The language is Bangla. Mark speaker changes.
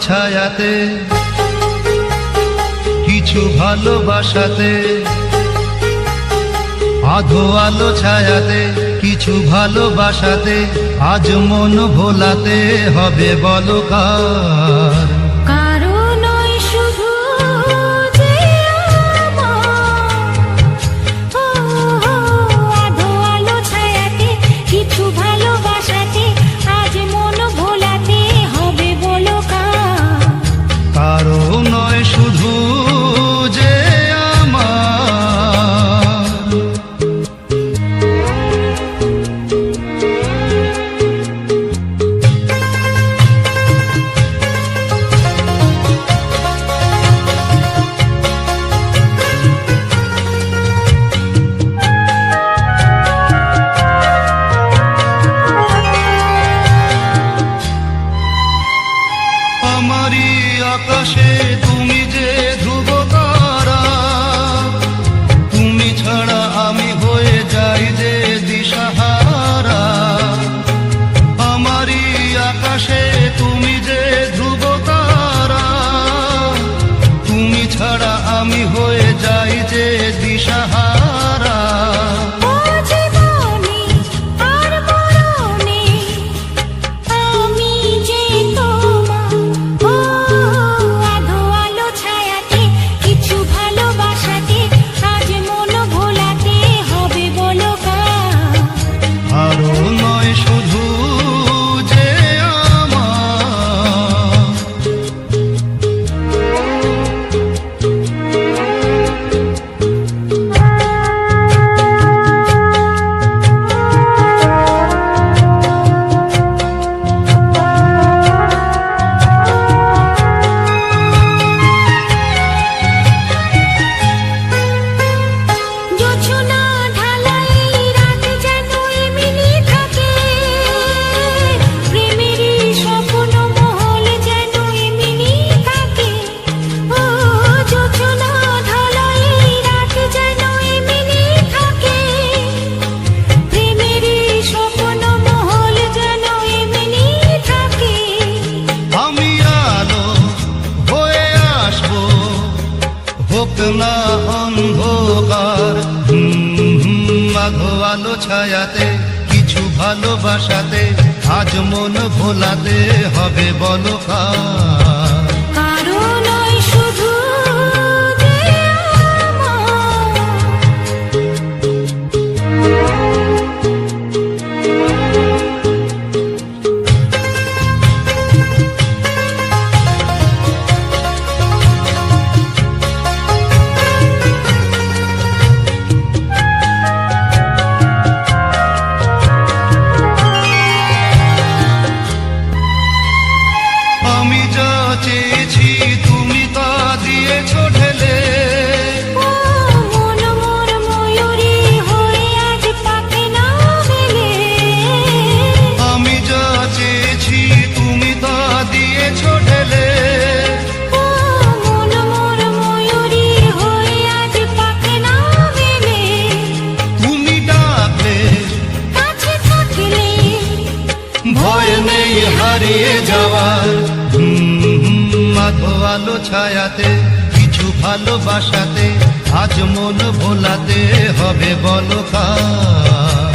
Speaker 1: ছায়াতে, কিছু ভালোবাসাতে, আধো আলো ছায়াতে, কিছু ভালোবাসাতে, আজ মন ভোলাতে হবে বলো কার? আমারি আকাশে তুমি যে ধ্রুব তারা, তুমি ছাড়া আমি হয়ে যাই যে দিশাহারা। আমারি আকাশে তুমি যে ধ্রুব তারা, তুমি ছাড়া আমি হয়ে যাই যে দিশাহারা। না অন্ধকার আধো আলো ছায়াতে, কিছু ভালোবাসাতে, আজ মন ভোলাতে হবে বলো কার? চেয়েছি তুমি তা দিয়েছো ঢেলে,
Speaker 2: মন মোর ময়ূরী হয়ে আজ পাকে না মেলে।
Speaker 1: আমি যা চেয়েছি তুমি তা দিয়েছো ঢেলে,
Speaker 2: মন মোর ময়ূরী হয়ে আজ পাকে না মেলে।
Speaker 1: তুমি ডাকলে
Speaker 2: কাছে থাকলে
Speaker 1: ভয় নেই হারিয়ে যাওয়ার। আধো আলো ছায়াতে, কিছু ভালোবাসাতে, আজ মন ভোলাতে হবে বলো কার?